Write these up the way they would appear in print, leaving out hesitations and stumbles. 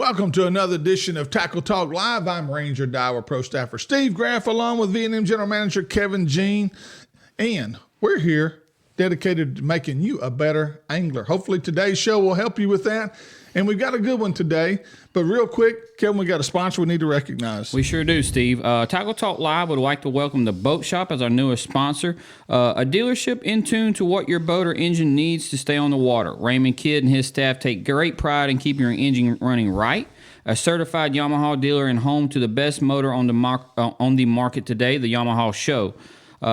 Welcome to another edition of Tackle Talk Live. I'm Ranger Daiwa Pro Staffer Steve Graff, along with V&M General Manager Kevin Jean, and we're here dedicated to making you a better angler. Hopefully today's show will help you with that, and we've got a good one today. But real quick, Kevin, we got a sponsor we need to recognize. We sure do, Steve. Tackle Talk Live would like to welcome the Boat Shop as our newest sponsor. A dealership in tune to what your boat or engine needs to stay on the water. Raymond Kidd and his staff take great pride in keeping your engine running right. A certified Yamaha dealer and home to the best motor on the market today, the Yamaha Show.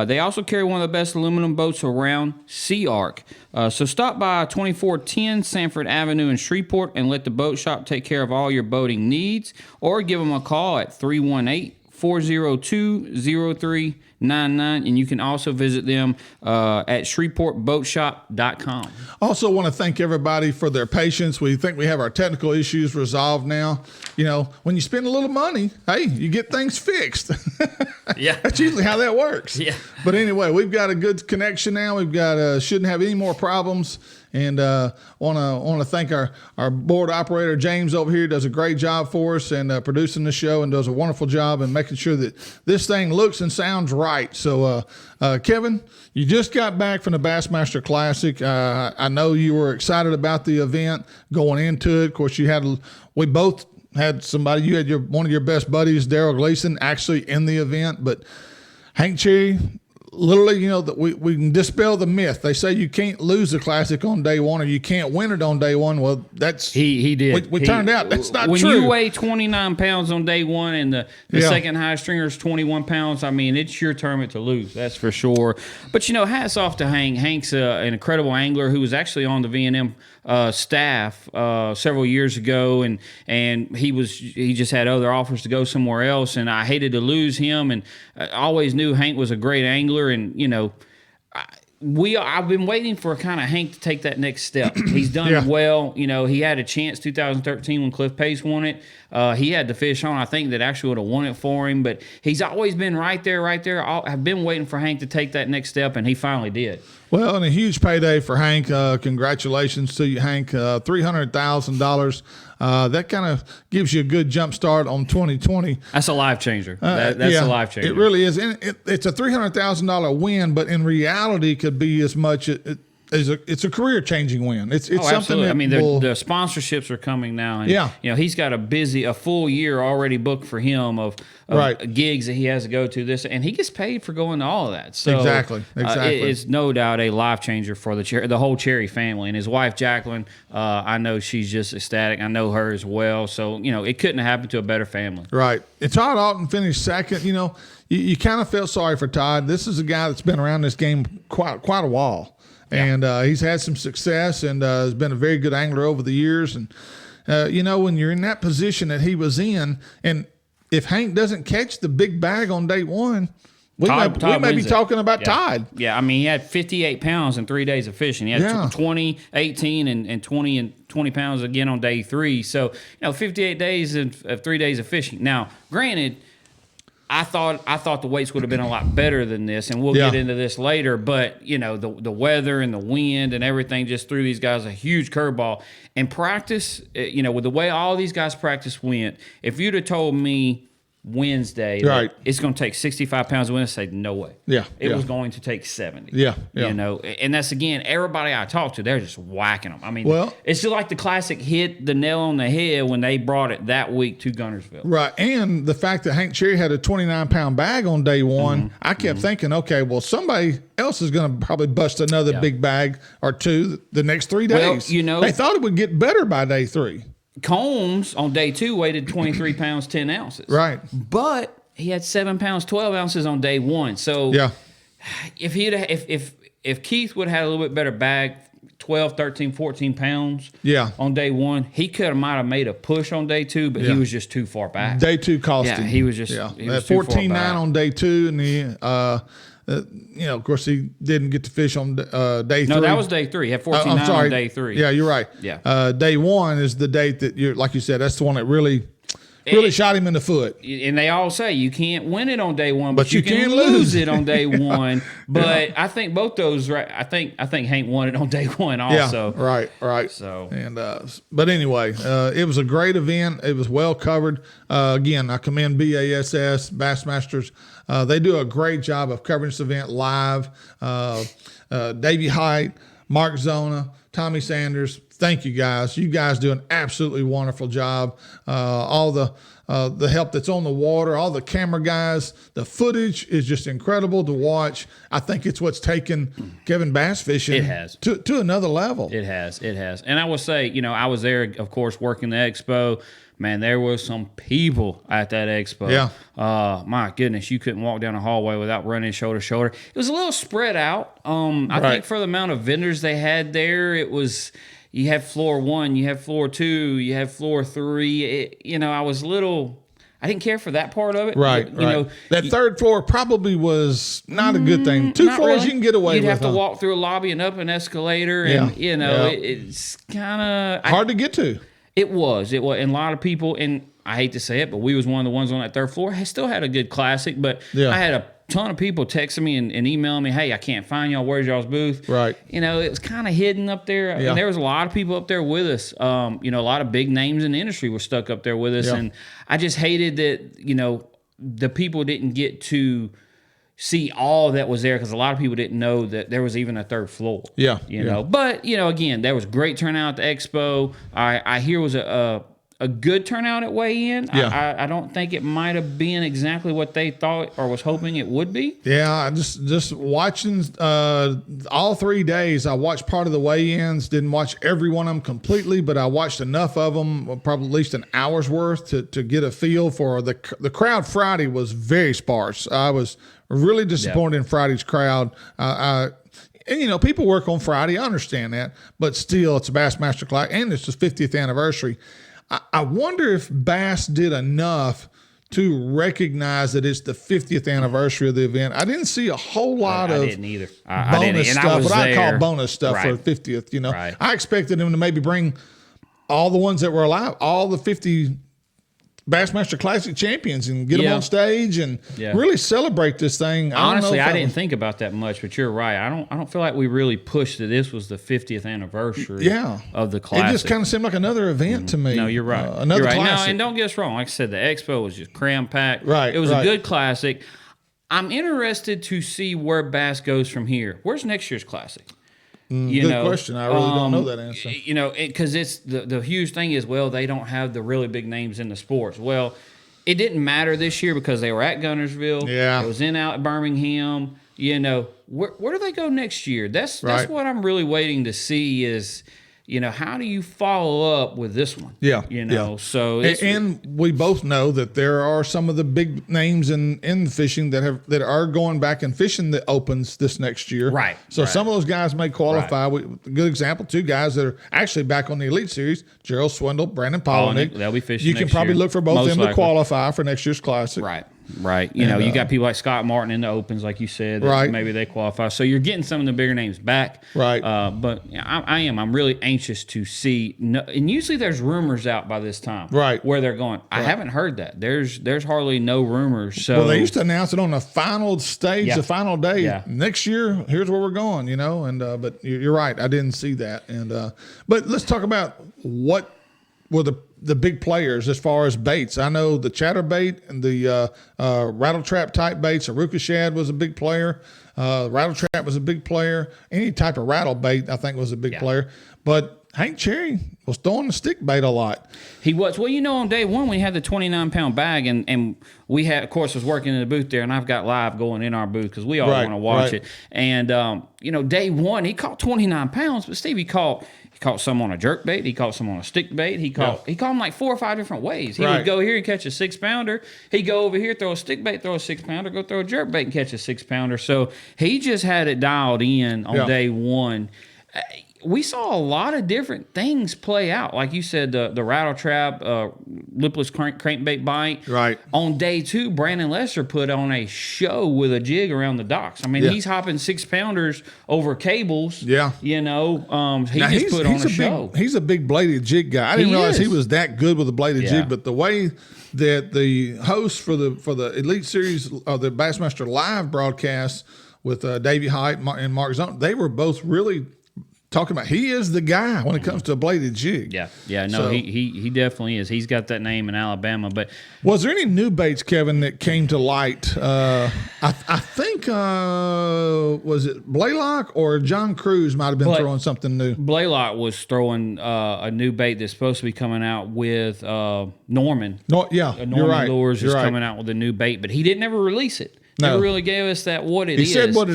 They also carry one of the best aluminum boats around, Sea Arc. So stop by 2410 Sanford Avenue in Shreveport and let the Boat Shop take care of all your boating needs, or give them a call at 318-402-0399, and you can also visit them at shreveportboatshop.com. Also want to thank everybody for their patience. We think we have our technical issues resolved now. You know, when you spend a little money, hey, you get things fixed. Yeah. That's usually how that works. Yeah. But anyway, we've got a good connection now. We've got shouldn't have any more problems. And want to thank our board operator, James, over here. Does a great job for us and producing the show, and does a wonderful job in making sure that this thing looks and sounds right. So, Kevin, you just got back from the Bassmaster Classic. I know you were excited about the event going into it. Of course, we both had somebody. You had one of your best buddies, Daryl Gleason, actually in the event. But Hank Cherry, literally, you know, that we can dispel the myth. They say you can't lose the Classic on day one, or you can't win it on day one. Well, that's he did. We turned out that's not when true. When you weigh 29 pounds on day one and the second highest stringer is 21 pounds, I mean, it's your tournament to lose. That's for sure. But, you know, hats off to Hank. Hank's an incredible angler who was actually on the V&M staff several years ago, and he just had other offers to go somewhere else, and I hated to lose him, and I always knew Hank was a great angler, and you know, I've been waiting for kind of Hank to take that next step. He's done well. You know, he had a chance 2013 when Cliff Pace won it. He had the fish on, I think, that actually would have won it for him, but he's always been right there. I've been waiting for Hank to take that next step, and he finally did. Well, and a huge payday for Hank. Congratulations to you, Hank. $300,000. That kind of gives you a good jump start on 2020. That's a life changer. That's a life changer. It really is. And it's a $300,000 win, but in reality, it could be as much. It's a career-changing win. It's something absolutely. that I mean, the sponsorships are coming now. And, you know, he's got a full year already booked for him of gigs that he has to go to this, and he gets paid for going to all of that. So exactly. It's no doubt a life changer for the whole Cherry family. And his wife, Jacqueline, I know she's just ecstatic. I know her as well. So, you know, it couldn't have happened to a better family. Right. And Todd Alton finished second. You know, you kind of felt sorry for Todd. This is a guy that's been around this game quite a while. And he's had some success and has been a very good angler over the years. And, you know, when you're in that position that he was in, and if Hank doesn't catch the big bag on day one, we may be talking about Todd. Yeah, I mean, he had 58 pounds in 3 days of fishing. He had 20, 18, and 20 pounds again on day three. So, you know, 58 days of 3 days of fishing. Now, granted, I thought the weights would have been a lot better than this, and we'll get into this later. But you know, the weather and the wind and everything just threw these guys a huge curveball. And practice, you know, with the way all these guys' practice went, if you'd have told me Wednesday that it's going to take 65 pounds of wind, I'd say no way. It was going to take 70. You know, and that's, again, everybody I talked to, they're just whacking them. I mean, it's just like the Classic hit the nail on the head when they brought it that week to Guntersville. Right, and the fact that Hank Cherry had a 29-pound bag on day one, I kept thinking, okay, well, somebody else is going to probably bust another big bag or two the next 3 days. Well, you know, they thought it would get better by day three. Combs on day two weighed 23 pounds 10 ounces. Right. But he had 7 pounds 12 ounces on day one. So if Keith would have had a little bit better bag, 12, 13, 14 pounds on day one, he might have made a push on day two, but he was just too far back. Day two cost him. He was just he was 14.9 on day two, and you know, of course, he didn't get to fish on day three. No, that was day three. He had 14.9 on day three. Yeah, you're right. Yeah. Day one is the date that like you said, that's the one that really really shot him in the foot. And they all say you can't win it on day one, but you can lose it on day one. But I think both those, right? I think Hank won it on day one also. Yeah, right. So, and but anyway, it was a great event. It was well covered. Again, I commend BASS Bassmasters. They do a great job of covering this event live. Davey Height, Mark Zona, Tommy Sanders. Thank you guys. You guys do an absolutely wonderful job. All the help that's on the water, all the camera guys, the footage is just incredible to watch. I think it's what's taken Kevin bass fishing to another level. It has. And I will say, I was there, of course, working the expo. Man, there was some people at that expo. Yeah. My goodness, you couldn't walk down a hallway without running shoulder to shoulder. It was a little spread out. I think for the amount of vendors they had there, it was. You have floor 1, you have floor 2, you have floor 3. I was I didn't care for that part of it. Right. But, that third floor probably was not a good thing. 2 floors really. You can get away with. You'd have to walk through a lobby and up an escalator, and it's kind of hard to get to. It was, and a lot of people, and I hate to say it, but we was one of the ones on that third floor. Still had a good classic, but I had a ton of people texting me and emailing me, hey, I can't find y'all. Where's y'all's booth? Right. It was kind of hidden up there. Yeah. And there was a lot of people up there with us. A lot of big names in the industry were stuck up there with us. Yeah. And I just hated that, the people didn't get to see all that was there because a lot of people didn't know that there was even a third floor. Yeah. But, again, there was great turnout at the expo. I hear it was a good turnout at weigh-in. Yeah. I don't think it might have been exactly what they thought or was hoping it would be. Yeah, just watching all 3 days. I watched part of the weigh-ins. Didn't watch every one of them completely, but I watched enough of them, probably at least an hour's worth, to get a feel for the crowd. Friday was very sparse. I was really disappointed in Friday's crowd. And, people work on Friday. I understand that, but still, it's a Bassmaster Classic, and it's the 50th anniversary. I wonder if Bass did enough to recognize that it's the 50th anniversary of the event. I didn't see a whole lot of didn't either. bonus stuff, what I call bonus stuff for the 50th. Right. I expected them to maybe bring all the ones that were alive, all the 50 Bassmaster Classic champions, and get them on stage and really celebrate this thing. Honestly, I didn't think about that much, but you're right. I don't feel like we really pushed that this was the 50th anniversary of the Classic. It just kind of seemed like another event to me. No, you're right. Another Classic. Classic. No, and don't get us wrong. Like I said, the expo was just cram-packed. Right. It was a good Classic. I'm interested to see where Bass goes from here. Where's next year's Classic? Good question. I really don't know that answer. Because it's the huge thing is, they don't have the really big names in the sports. Well, it didn't matter this year because they were at Guntersville. Yeah. It was out at Birmingham. Where do they go next year? That's what I'm really waiting to see is, how do you follow up with this one? Yeah. So and we both know that there are some of the big names in fishing that are going back and fishing the opens this next year. Right. So some of those guys may qualify. Right. Good example, 2 guys that are actually back on the Elite Series, Gerald Swindle, Brandon Polinick. They'll be fishing. You can probably look for both of them to qualify for next year's Classic. Right. You got people like Scott Martin in the opens, like you said. That maybe they qualify. So you're getting some of the bigger names back. Right. But I'm really anxious to see. And usually there's rumors out by this time. Right. Where they're going. I haven't heard that. There's hardly no rumors. So they used to announce it on the final stage, the final day. Yeah. Next year, here's where we're going. And but you're right. I didn't see that. And but let's talk about what were the big players as far as baits. I know the chatterbait and the rattle trap type baits. Aruka shad was a big player. Rattle trap was a big player. Any type of rattle bait, I think, was a big player. But Hank Cherry was throwing the stick bait a lot. He was. Well, on day one, we had the 29-pound bag, and we had, of course, was working in the booth there, and I've got live going in our booth because we all want to watch it. And, day one, he caught 29 pounds, but Steve, he caught some on a jerk bait. He caught some on a stick bait. He caught them like 4 or 5 different ways. He would go here and catch a 6-pounder. He'd go over here, throw a stick bait, throw a 6-pounder, go throw a jerk bait and catch a 6-pounder. So he just had it dialed in on day one. We saw a lot of different things play out. Like you said, the rattle trap, lipless crankbait bite. Right. On day 2, Brandon Lesser put on a show with a jig around the docks. I mean, he's hopping 6-pounders over cables. Yeah. You know, he Now, just put on a show. He's a big bladed jig guy. I didn't realize he was that good with a bladed Yeah. jig, but the way that the hosts for the Elite Series of the Bassmaster Live broadcast with Davey Height and Mark Zone, they were both really talking about he is the guy when it comes to a bladed jig. No, so, he definitely is. He's got that name in Alabama. But was there any new baits, Kevin, that came to light? I think was it Blaylock or John Cruz might have been throwing something new. Blaylock was throwing a new bait that's supposed to be coming out with Norman. No, yeah, Norman you're right. Lures is coming out with a new bait, but he didn't ever release it. Never really gave us that what it is. He said what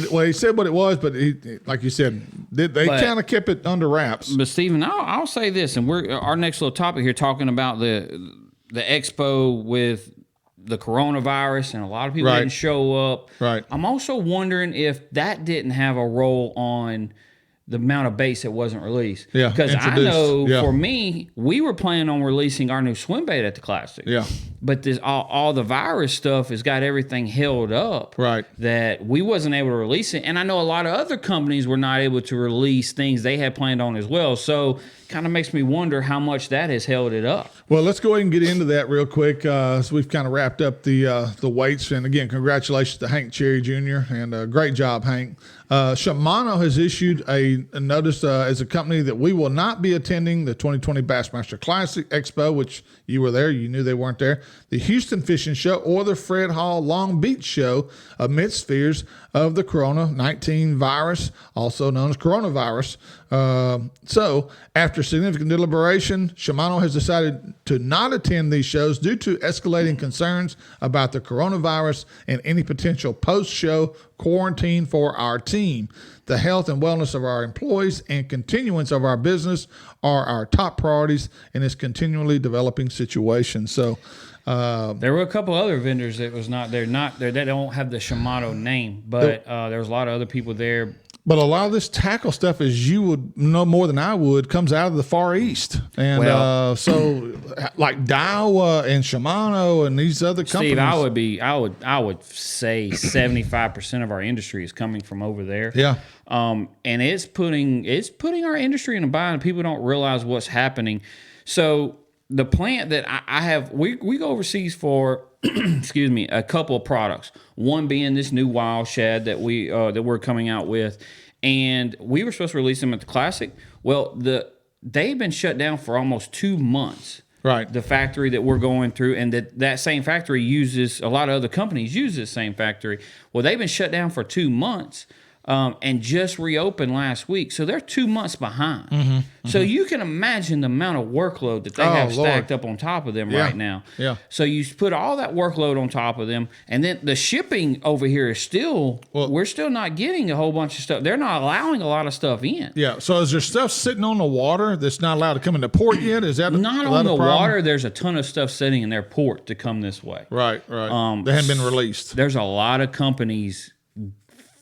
it was, but he, like you said, they kind of kept it under wraps. But Stephen, I'll say this, and our next little topic here, talking about the expo with the coronavirus, and a lot of people didn't show up. Right. I'm also wondering if that didn't have a role on the amount of baits that wasn't released. Yeah, because I know for me, we were planning on releasing our new swim bait at the Classic. Yeah. But this all the virus stuff has got everything held up. Right. That we wasn't able to release it. And I know a lot of other companies were not able to release things they had planned on as well. So kind of makes me wonder how much that has held it up. Well, let's go ahead and get into that real quick. So we've kind of wrapped up the weights. And again, congratulations to Hank Cherry Jr. and great job, Hank. Shimano has issued a notice as a company that we will not be attending the 2020 Bassmaster Classic Expo, which you were there. You knew they weren't there. The Houston Fishing Show or the Fred Hall Long Beach Show amidst fears of the Corona-19 virus, also known as coronavirus. So after significant deliberation, Shimano has decided to not attend these shows due to escalating concerns about the coronavirus and any potential post-show quarantine for our team. The health and wellness of our employees and continuance of our business are our top priorities in this continually developing situation. So there were a couple other vendors that was not there. They don't have the Shimano name, but there was a lot of other people there. But a lot of this tackle stuff, as you would know more than I would, comes out of the Far East. And so like Daiwa and Shimano and these other companies. Steve, I would say 75% of our industry is coming from over there. Yeah. And it's putting our industry in a bind. People don't realize what's happening. So the plant that I have, we go overseas for excuse me, a couple of products. One being this new wild shad that we're coming out with, and we were supposed to release them at the Classic. Well, they've been shut down for almost 2 months. Right. The factory that we're going through, and that same factory uses, a lot of other companies use this same factory. Well, they've been shut down for 2 months. And just reopened last week. So they're 2 months behind. Mm-hmm, so you can imagine the amount of workload that they have stacked up on top of them right now. Yeah. So you put all that workload on top of them, and then the shipping over here is we're still not getting a whole bunch of stuff. They're not allowing a lot of in. Yeah. So is there stuff sitting on the water that's not allowed to come into port yet? Is that not on the water? There's a ton of stuff sitting in their port to come this way. Right. They haven't been released. There's a lot of companies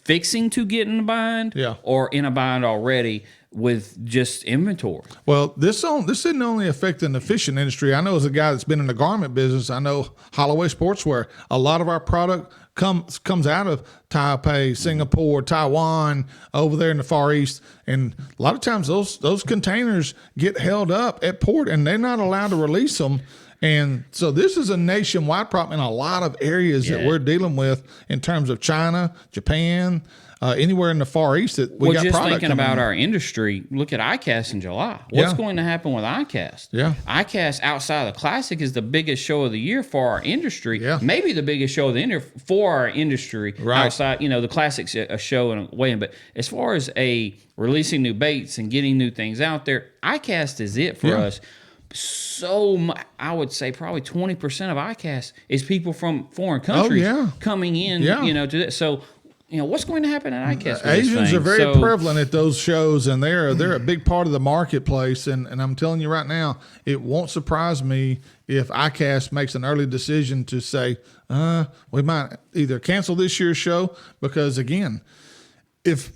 fixing to get in a bind, or in a bind already with just inventory. Well, this isn't only affecting the fishing industry. I know as a guy that's been in the garment business, I know Holloway Sportswear. A lot of our product comes out of Taipei, Singapore, Taiwan, over there in the Far East, and a lot of times those containers get held up at port, and they're not allowed to release them. And so this is a nationwide problem in a lot of areas that we're dealing with in terms of China, Japan, anywhere in the Far East that we got just product thinking about in. our industry, look at ICAST in July. What's going to happen with ICAST? Yeah. ICAST outside of the Classic is the biggest show of the year for our industry. Yeah. Maybe the biggest show of the year for our industry outside, the Classic's a show and a weigh-in. But as far as releasing new baits and getting new things out there, ICAST is it for us. So I would say probably 20% of ICAST is people from foreign countries coming in, to this. So, what's going to happen at ICAST? Asians are very prevalent at those shows, and they're a big part of the marketplace. And I'm telling you right now, it won't surprise me if ICAST makes an early decision to say, we might either cancel this year's show, because again, if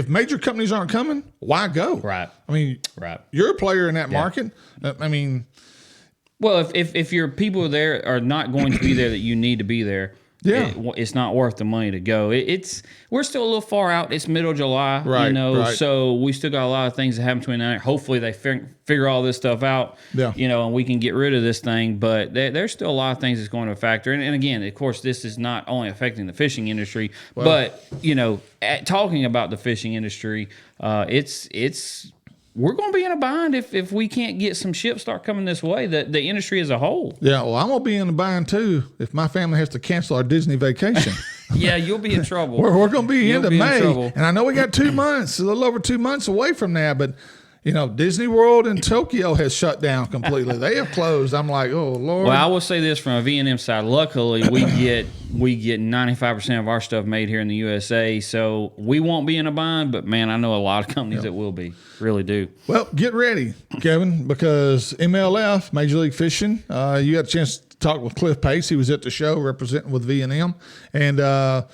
major companies aren't coming, why go? Right. I mean, you're a player in that market. I mean, Well, if your people there are not going to be there that you need to be there, Yeah. it's not worth the money to go. We're still a little far out. It's middle of July, Right, right. so we still got a lot of things that happen between now. Hopefully they figure all this stuff out, Yeah. and we can get rid of this thing. But there's still a lot of things that's going to factor. And again, of course, this is not only affecting the fishing industry, but talking about the fishing industry, we're going to be in a bind if we can't get some ships start coming this way, the industry as a whole. Yeah, well, I'm going to be in a bind too if my family has to cancel our Disney vacation. Yeah, you'll be in trouble. We're going to be into May. Trouble. And I know we got 2 months, a little over 2 months away from that, but Disney World in Tokyo has shut down completely. They have closed. I'm like, oh, Lord. Well, I will say this from a V&M side. Luckily, we get 95% of our stuff made here in the USA, so we won't be in a bind, but, man, I know a lot of companies that will be. Really do. Well, get ready, Kevin, because MLF, Major League Fishing, you had a chance to talk with Cliff Pace. He was at the show representing with V&M. And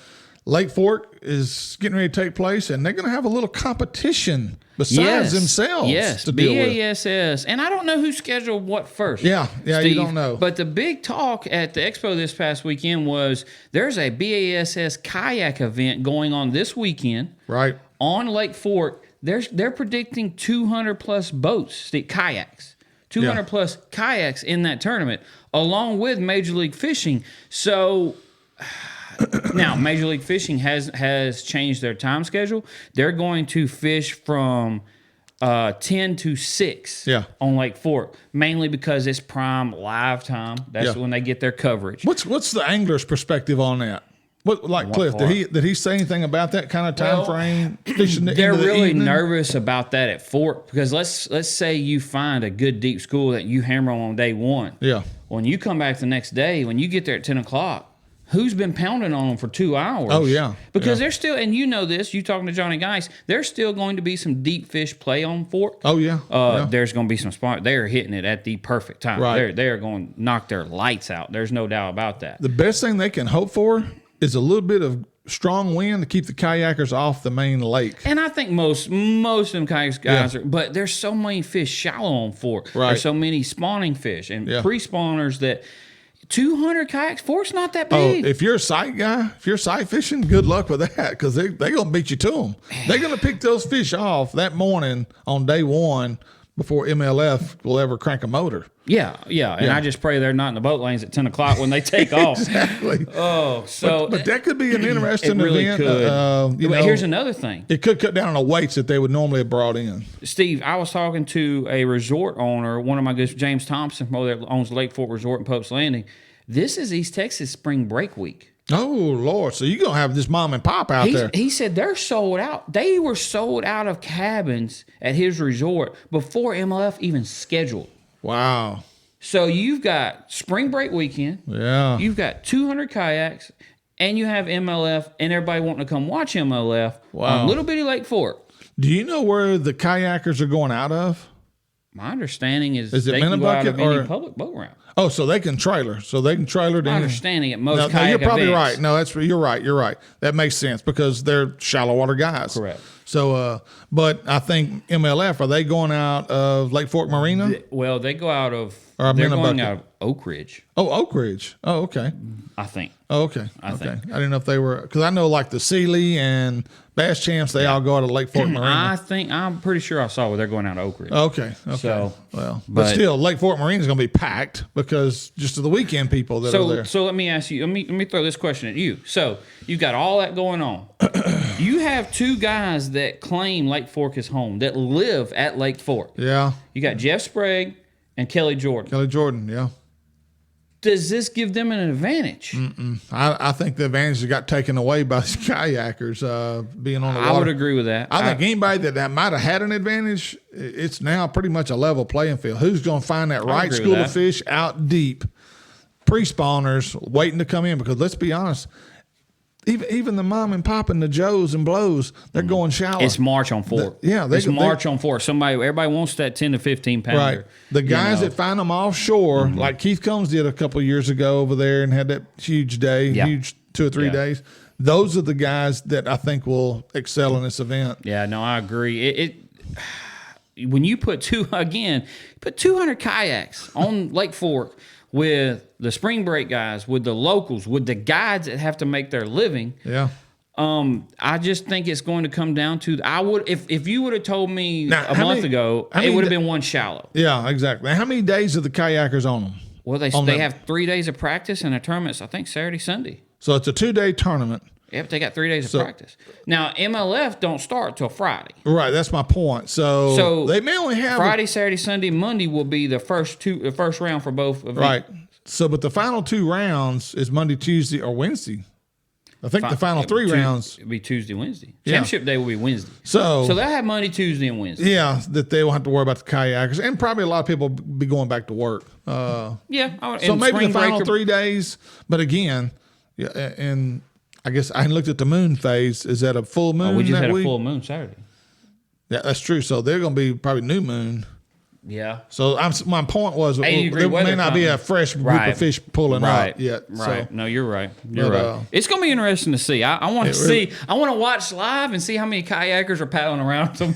Lake Fork is getting ready to take place, and they're going to have a little competition besides themselves to deal with. BASS. And I don't know who scheduled what first. Yeah, Steve, you don't know. But the big talk at the expo this past weekend was there's a BASS kayak event going on this weekend. Right. On Lake Fork. They're predicting 200 plus boats, kayaks, 200 plus kayaks in that tournament, along with Major League Fishing. So now Major League Fishing has changed their time schedule. They're going to fish from 10 to 6 on Lake Fork, mainly because it's prime live time. That's when they get their coverage. What's the angler's perspective on that? Cliff, did he say anything about that kind of time frame? They're really nervous about that at Fork because let's say you find a good deep school that you hammer on day one. Yeah. When you come back the next day, when you get there at 10 o'clock, who's been pounding on them for 2 hours? Oh, yeah. Because they're still, and you know this, you talking to Johnny Geis, there's still going to be some deep fish play on Fork. Oh, yeah. There's going to be some spot. They're hitting it at the perfect time. Right. They're going to knock their lights out. There's no doubt about that. The best thing they can hope for is a little bit of strong wind to keep the kayakers off the main lake. And I think most of them kayaks guys are, but there's so many fish shallow on Fork. Right. There's so many spawning fish and pre-spawners that 200 kayaks, Fork's not that big. Oh, if you're a sight guy, if you're sight fishing, good luck with that because they're going to beat you to them. They're going to pick those fish off that morning on day one before MLF will ever crank a motor. Yeah. And I just pray they're not in the boat lanes at 10 o'clock when they take off. Exactly. Oh, so. But that could be an interesting it really event. Could. Here's another thing. It could cut down on the weights that they would normally have brought in. Steve, I was talking to a resort owner, one of my good, James Thompson, that owns Lake Fork Resort in Pope's Landing. This is East Texas spring break week. Oh, Lord. So you're going to have this mom and pop out there. He said they're sold out. They were sold out of cabins at his resort before MLF even scheduled. Wow. So you've got spring break weekend. Yeah. You've got 200 kayaks, and you have MLF, and everybody wanting to come watch MLF on Little Bitty Lake Fork. Do you know where the kayakers are going out of? My understanding is it they can go out of any or public boat route. Oh, so they can trailer. So they can trailer to My any. understanding at most No, kayak you're probably events. right. No, you're right. You're right. That makes sense because they're shallow water guys. Correct. So, but I think MLF, are they going out of Lake Fork Marina? Well, they go out of. Or They're going Minnebucket. out of Oak Ridge, Oh, Oak Ridge. Oh, okay. I think. Oh, okay. I think. I didn't know if they were, because I know like the Sealy and Bass Champs, they all go out of Lake Fork Marina. I'm pretty sure I saw where they're going out of Oak Ridge. Okay. So, but but still, Lake Fork Marina is going to be packed because just of the weekend people that are there. So let me ask you. Let me throw this question at you. So you've got all that going on. You have two guys that claim Lake Fork is home that live at Lake Fork. Yeah. You got Jeff Sprague and Kelly Jordan. Kelly Jordan, yeah. Does this give them an advantage? I think the advantage got taken away by these kayakers being on the water. I would agree with that. I think anybody that might have had an advantage, it's now pretty much a level playing field. Who's going to find that right school of fish out deep, pre-spawners waiting to come in? Because let's be honest, even the mom and pop and the Joes and Blows, they're going shallow. It's March on Fork. It's March on Fork. Everybody wants that 10 to 15 pounder. Right. The guys that find them offshore, like Keith Combs did a couple of years ago over there and had that huge day, huge 2 or 3 days. Those are the guys that I think will excel in this event. Yeah, no, I agree. when you put 200 kayaks on Lake Fork with the spring break guys, with the locals, with the guides that have to make their living. Yeah. I just think it's going to come down to if you would have told me Now, a month ago, it would have been one shallow. Yeah, exactly. How many days are the kayakers on them? Well, they have 3 days of practice and a tournament's, I think, Saturday, Sunday. So it's a 2-day tournament. Yep, they got 3 days of practice. Now, MLF don't start till Friday. Right, that's my point. So they may only have Friday, Saturday, Sunday, Monday will be the first round for both events. Right. So, but the final 2 rounds is Monday, Tuesday, or Wednesday. I think the final 3 rounds it'll be Tuesday, Wednesday. Yeah. Championship day will be Wednesday. So they'll have Monday, Tuesday, and Wednesday. Yeah, that they won't have to worry about the kayakers, and probably a lot of people be going back to work. So maybe the final 3 days. But again, yeah, and I guess I looked at the moon phase. Is that a full moon? We just had week? a full moon Saturday. Yeah, that's true. So they're going to be probably new moon. Yeah. So my point was there may not be a fresh group of fish pulling up yet. Right. So. No, you're right. You're right. It's going to be interesting to see. I want to see. I want to watch live and see how many kayakers are paddling around them.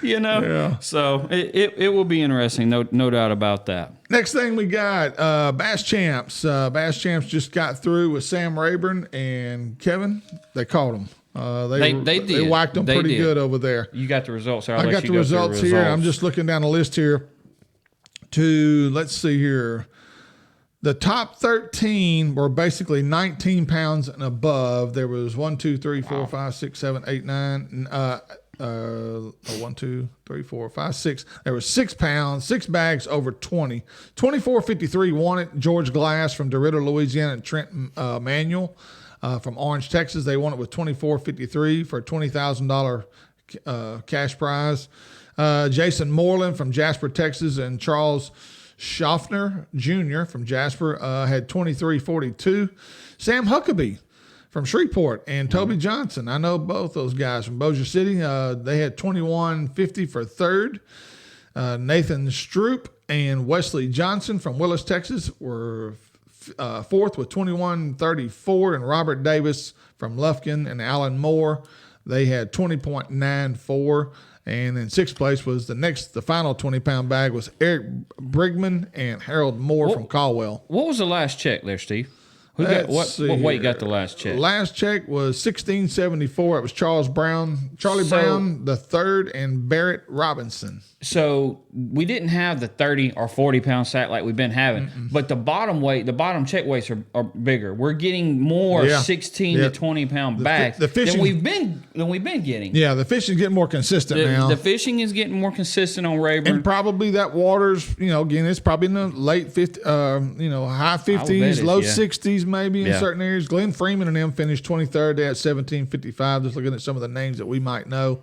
You know. Yeah. So it will be interesting. No doubt about that. Next thing we got Bass Champs. Bass Champs just got through with Sam Rayburn and Kevin. They caught them. They did. They whacked them pretty good over there. You got the results. I got the results here. I'm just looking down the list here let's see here. The top 13 were basically 19 pounds and above. There was 1, 2, 3, 4, 5, 6, 7, 8, 9. 1, 2, 3, 4, 5, 6. There was 6 pounds, 6 bags over 20. 24.53 won it. George Glass from DeRidder, Louisiana, and Trent Manuel from Orange, Texas. They won it with 24.53 for a $20,000 cash prize. Jason Moreland from Jasper, Texas, and Charles Schaffner Jr. from Jasper had 23.42. Sam Huckabee from Shreveport and Toby Johnson. I know both those guys from Bossier City. They had 21.50 for third. Nathan Stroop and Wesley Johnson from Willis, Texas were fourth with 21.34, and Robert Davis from Lufkin and Alan Moore, they had 20.94. And in sixth place was the final 20-pound bag was Eric Brigman and Harold Moore from Caldwell. What was the last check there, Steve? What weight got the last check? Last check was 1674. It was Charlie Brown the third and Barrett Robinson. So we didn't have the 30 or 40 pound sack like we've been having, but the bottom check weights are bigger. We're getting more 16 to 20 pound bags than we've been getting. Yeah, the fishing's getting more consistent now. The fishing is getting more consistent on Rayburn, and probably that water's again it's probably in the late 50, high 50s, low 60s maybe in certain areas. Glenn Freeman and them finished 23rd. They had 17.55. Just looking at some of the names that we might know.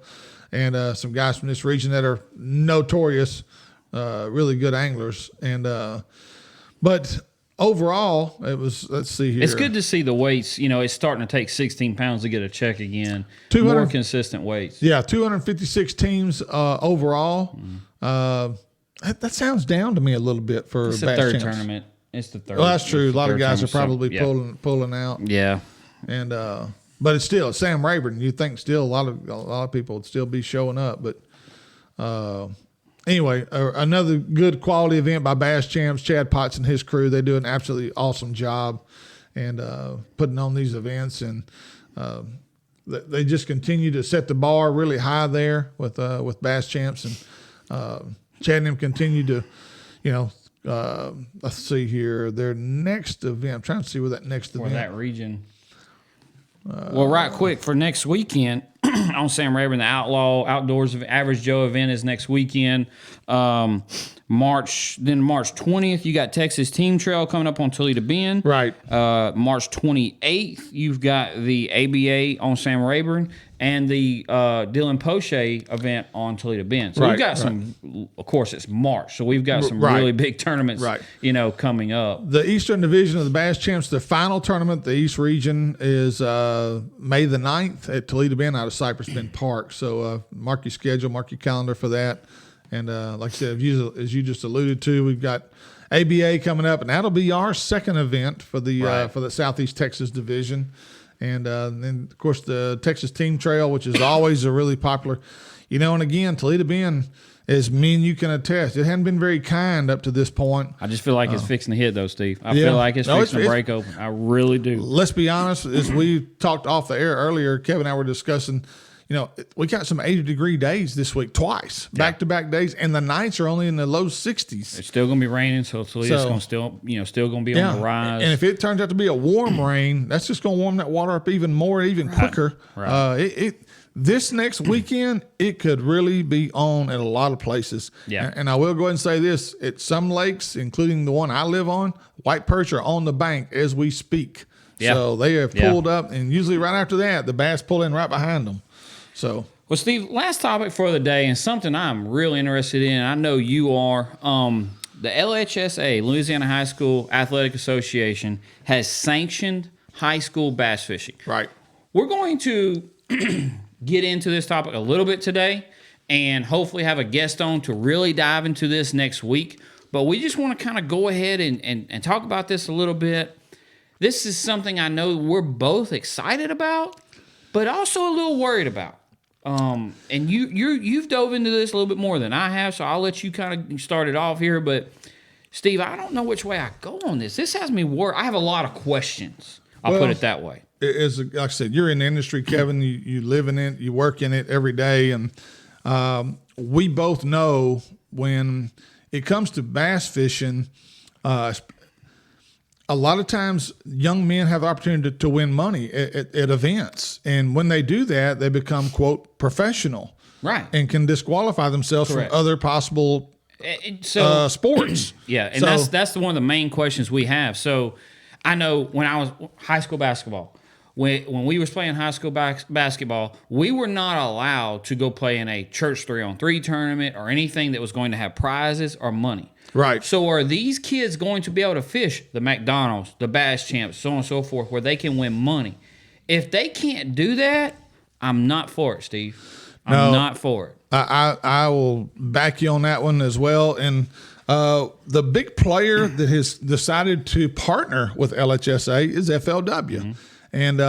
And some guys from this region that are notorious, really good anglers. And but overall, it was. Let's see here. It's good to see the weights. It's starting to take 16 pounds to get a check again. 200 more consistent weights. Yeah, 256 teams overall. That sounds down to me a little bit for it's Bass the third Champs. tournament. It's the third. Well, that's true. A lot of guys are probably tournament, pulling out. Yeah. And but it's still Sam Rayburn. You think still a lot of people would still be showing up, but anyway, another good quality event by Bass Champs. Chad Potts and his crew, they do an absolutely awesome job and putting on these events, and they just continue to set the bar really high there with Bass Champs, and Chad and them continue to, let's see here, their next event. I'm trying to see where that next event. For that region. Well, right quick for next weekend on Sam Rayburn, the Outlaw Outdoors Average Joe event is next weekend. March 20th, you got Texas Team Trail coming up on Toledo Bend. Right. March 28th, you've got the ABA on Sam Rayburn and the Dylan Poche event on Toledo Bend. So we've got some, of course, it's March, so we've got some really big tournaments, coming up. The Eastern Division of the Bass Champs, the final tournament, the East Region, is May the 9th at Toledo Bend out of Cypress Bend Park. So mark your schedule, mark your calendar for that. And like I said, as you just alluded to, we've got ABA coming up, and that'll be our second event for the Southeast Texas Division. And then, of course, the Texas Team Trail, which is always a really popular, and again, Toledo Bend, as me and you can attest, it hadn't been very kind up to this point. I just feel like it's fixing to hit, though, Steve. I feel like it's fixing to break open. I really do. Let's be honest, as we talked off the air earlier, Kevin and I were discussing, we got some 80-degree days this week, twice, back-to-back days, and the nights are only in the low 60s. It's still going to be raining, so Toledo's going to still going to be on the rise. And if it turns out to be a warm rain, that's just going to warm that water up even more, even quicker. Right. This next weekend, it could really be on at a lot of places. Yeah. And I will go ahead and say this, at some lakes, including the one I live on, white perch are on the bank as we speak. Yeah. So they have pulled up, and usually right after that, the bass pull in right behind them. So, well, Steve, last topic for the day, and something I'm really interested in, I know you are, the LHSA, Louisiana High School Athletic Association, has sanctioned high school bass fishing. Right. We're going to get into this topic a little bit today and hopefully have a guest on to really dive into this next week. But we just want to kind of go ahead and talk about this a little bit. This is something I know we're both excited about, but also a little worried about. And you've dove into this a little bit more than I have, so I'll let you kind of start it off here. But Steve, I don't know which way I go on this. This has me worried. I have a lot of questions. I'll put it that way. Like I said, you're in the industry, Kevin. You live in it, you work in it every day, and we both know when it comes to bass fishing, a lot of times young men have the opportunity to win money at events. And when they do that, they become, quote, professional. Right. And can disqualify themselves from other possible sports. Yeah, and that's one of the main questions we have. So I know when I was high school basketball, when we was playing high school basketball, we were not allowed to go play in a church 3-on-3 tournament or anything that was going to have prizes or money. Right. So are these kids going to be able to fish the McDonald's, the Bass Champs, so on and so forth, where they can win money? If they can't do that, I'm not for it, Steve. I'm not for it. I will back you on that one as well. And the big player that has decided to partner with LHSA is FLW. Mm-hmm. And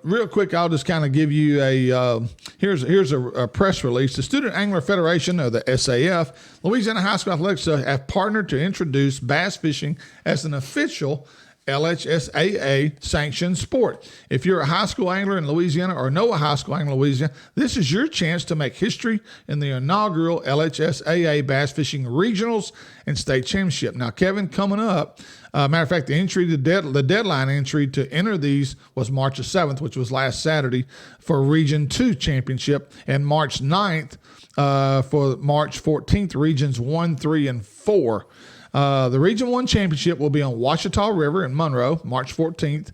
real quick, I'll just kind of give you here's a press release. The Student Angler Federation, or the SAF, Louisiana High School Athletics have partnered to introduce bass fishing as an official LHSAA sanctioned sport. If you're a high school angler in Louisiana or know a high school angler in Louisiana, this is your chance to make history in the inaugural LHSAA bass fishing regionals and state championship. Now, Kevin, coming up, matter of fact, the deadline entry to enter these was March the 7th, which was last Saturday, for Region 2 championship, and March 9th for March 14th, Regions 1, 3, and 4. The Region 1 championship will be on Ouachita River in Monroe, March 14th.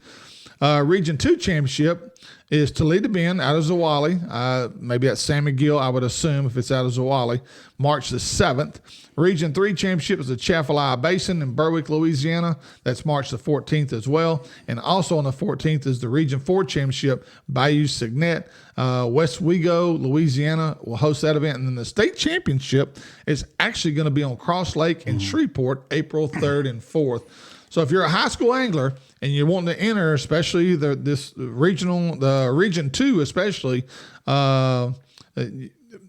Region 2 championship is Toledo Bend out of Zwolle. Maybe at San Miguel, I would assume, if it's out of Zwolle, March the 7th. Region 3 championship is the Chaffalaya Basin in Berwick, Louisiana. That's March the 14th as well. And also on the 14th is the Region 4 championship, Bayou Signet. West Wego, Louisiana will host that event. And then the state championship is actually going to be on Cross Lake in Shreveport, April 3rd and 4th. So if you're a high school angler and you want to enter, especially the Region 2 especially,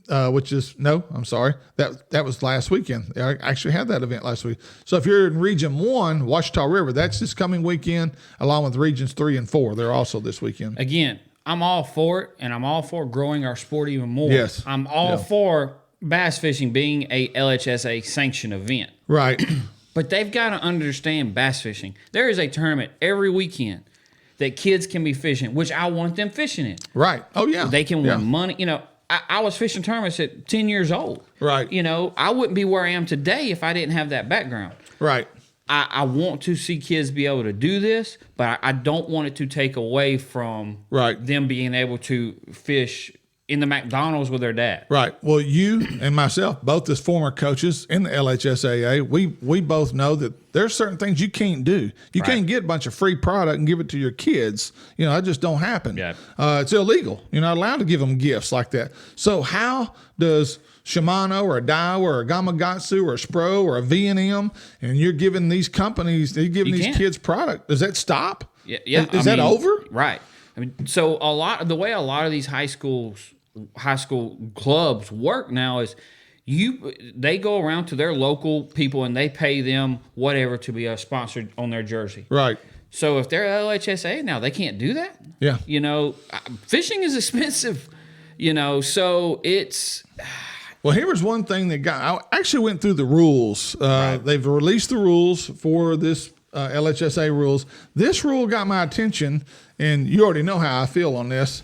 which is, that was last weekend. I actually had that event last week. So if you're in Region 1, Ouachita River, that's this coming weekend, along with Regions 3 and 4. They're also this weekend. Again, I'm all for it, and I'm all for growing our sport even more. Yes. I'm all for bass fishing being a LHSA sanctioned event. Right. But they've got to understand bass fishing. There is a tournament every weekend that kids can be fishing, which I want them fishing in. Right. Oh, yeah. They can win money. I was fishing tournaments at 10 years old. Right. I wouldn't be where I am today if I didn't have that background. Right. I want to see kids be able to do this, but I don't want it to take away from them being able to fish in the McDonald's with their dad. Right. Well, you and myself, both as former coaches in the LHSAA, we both know that there's certain things you can't do. You can't get a bunch of free product and give it to your kids. That just don't happen. Yeah. It's illegal. You're not allowed to give them gifts like that. So how does Shimano or a Daiwa or a Gamakatsu or a Spro or a V&M, and you're giving these companies, these kids product, does that stop? Yeah. Is that over? Right. I mean, so the way a lot of these high school clubs work now is they go around to their local people and they pay them whatever to be a sponsor on their jersey. Right. So if they're LHSA now, they can't do that. Yeah. You know, fishing is expensive. You know, so it's. Well, here was one thing I actually went through the rules. Right. They've released the rules for this LHSA rules. This rule got my attention, and you already know how I feel on this,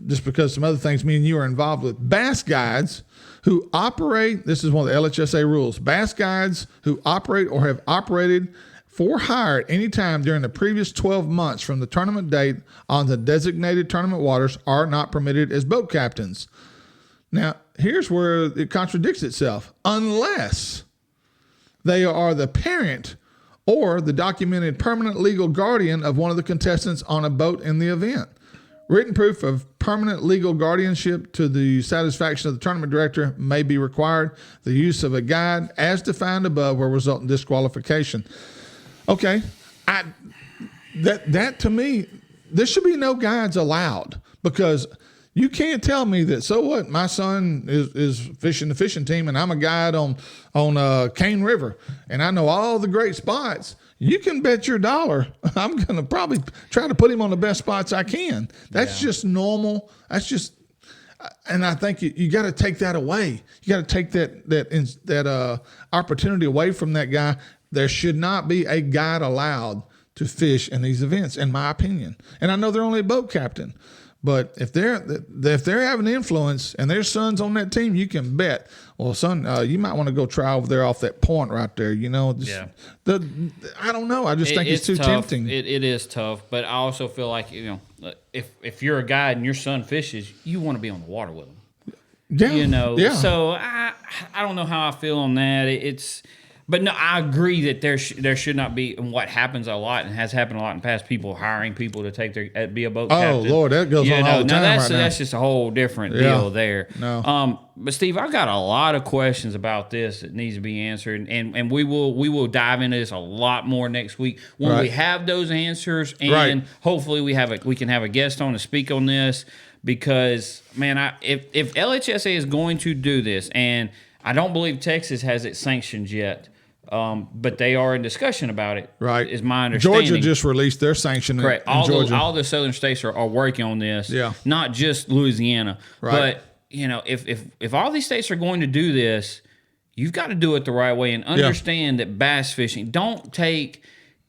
just because some other things me and you are involved with. Bass guides who operate, this is one of the LHSA rules, bass guides who operate or have operated for hire at any time during the previous 12 months from the tournament date on the designated tournament waters are not permitted as boat captains. Now, here's where it contradicts itself. Unless they are the parent or the documented permanent legal guardian of one of the contestants on a boat in the event. Written proof of permanent legal guardianship to the satisfaction of the tournament director may be required. The use of a guide as defined above will result in disqualification. Okay, that to me, there should be no guides allowed, because you can't tell me that, so what, my son is fishing the fishing team and I'm a guide on Cane River and I know all the great spots. You can bet your dollar I'm going to probably try to put him on the best spots I can. That's just normal. That's just, and I think you got to take that away. You got to take that opportunity away from that guy. There should not be a guide allowed to fish in these events, in my opinion. And I know they're only a boat captain, but if they're having influence and their son's on that team, you can bet, well, son, you might want to go try over there off that point right there. You know, I don't know. I just think it's too tempting. It is tough, but I also feel like, you know, if you're a guide and your son fishes, you want to be on the water with him. Yeah. You know, yeah. So I don't know how I feel on that. But no, I agree that there should not be, and what happens a lot and has happened a lot in the past, people hiring people to be a boat captain. Oh, Lord, that goes on all the time right now. That's just a whole different deal there. No. But Steve, I've got a lot of questions about this that needs to be answered, and we will dive into this a lot more next week when we have those answers, and hopefully we can have a guest on to speak on this, because, man, if LHSA is going to do this, and I don't believe Texas has it sanctioned yet, but they are in discussion about it. Right. Is my understanding. Georgia just released their sanction. Correct. All the southern states are working on this. Yeah. Not just Louisiana. Right. But, you know, if all these states are going to do this, you've got to do it the right way and understand that bass fishing, don't take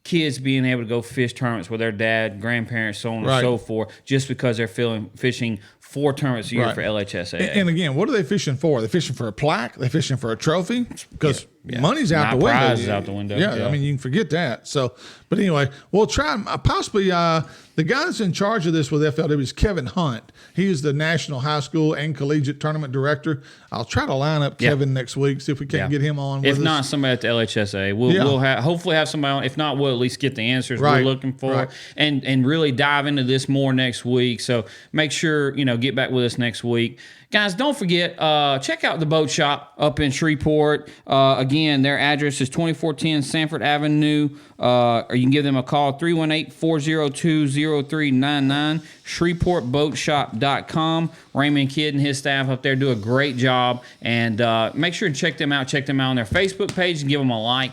kids being able to go fish tournaments with their dad, grandparents, so on and so forth, just because they're fishing 4 tournaments a year for LHSA. And again, what are they fishing for? Are they fishing for a plaque? Are they fishing for a trophy? Because money's out the window. Prizes out the window. Yeah, I mean, you can forget that. So, but anyway, we'll try possibly the guy that's in charge of this with FLW is Kevin Hunt. He is the National High School and Collegiate Tournament Director. I'll try to line up Kevin next week, see if we can get him on with us. If not, somebody at the LHSA. We'll hopefully have somebody on. If not, we'll at least get the answers we're looking for and really dive into this more next week. So make sure, get back with us next week. Guys, don't forget, check out the boat shop up in Shreveport. Again, their address is 2410 Sanford Avenue, or you can give them a call, 318-402-0399, ShreveportBoatShop.com. Raymond Kidd and his staff up there do a great job, and make sure to check them out. Check them out on their Facebook page and give them a like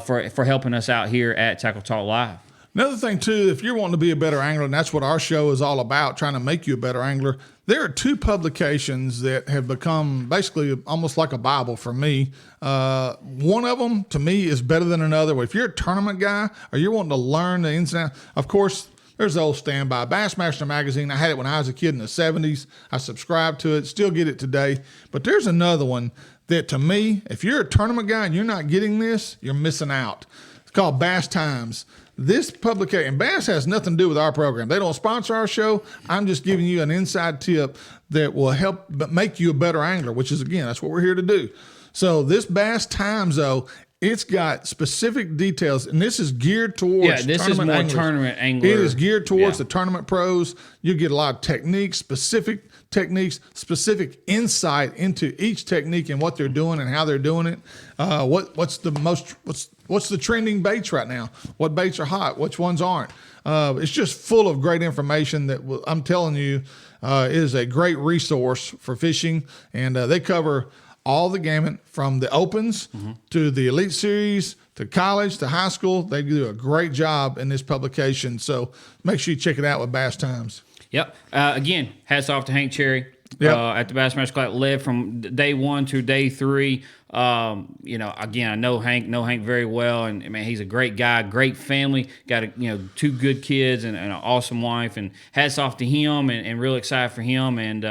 for helping us out here at Tackle Talk Live. Another thing, too, if you're wanting to be a better angler, and that's what our show is all about, trying to make you a better angler, there are 2 publications that have become basically almost like a Bible for me. One of them, to me, is better than another. If you're a tournament guy or you're wanting to learn the ins and outs, of course, there's the old standby. Bassmaster Magazine, I had it when I was a kid in the 70s. I subscribed to it, still get it today. But there's another one that, to me, if you're a tournament guy and you're not getting this, you're missing out. It's called Bass Times. This publication, Bass has nothing to do with our program. They don't sponsor our show. I'm just giving you an inside tip that will help make you a better angler, which is, again, that's what we're here to do. So this Bass Times, though, it's got specific details, and this is geared towards this is more anglers. tournament angler. It is geared towards the tournament pros. You get a lot of techniques specific techniques, specific insight into each technique and what they're doing and how they're doing it. What's the trending baits right now? What baits are hot? Which ones aren't? It's just full of great information that I'm telling you is a great resource for fishing, and they cover all the gamut from the opens to the elite series to college to high school. They do a great job in this publication, so make sure you check it out with Bass Times. Yep. Again, hats off to Hank Cherry. Yep. At the Bassmaster Classic, led from day 1 to day 3. Again, I know Hank very well, and man, he's a great guy, great family. Got 2 good kids and an awesome wife, and hats off to him, and real excited for him, and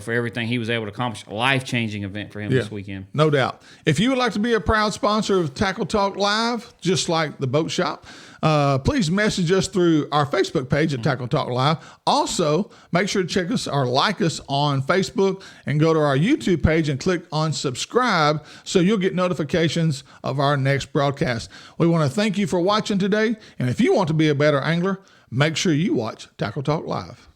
for everything he was able to accomplish. A life-changing event for him this weekend. No doubt. If you would like to be a proud sponsor of Tackle Talk Live, just like the Boat Shop, please message us through our Facebook page at Tackle Talk Live. Also, make sure to check us or like us on Facebook and go to our YouTube page and click on subscribe so you'll get notifications of our next broadcast. We want to thank you for watching today. And if you want to be a better angler, make sure you watch Tackle Talk Live.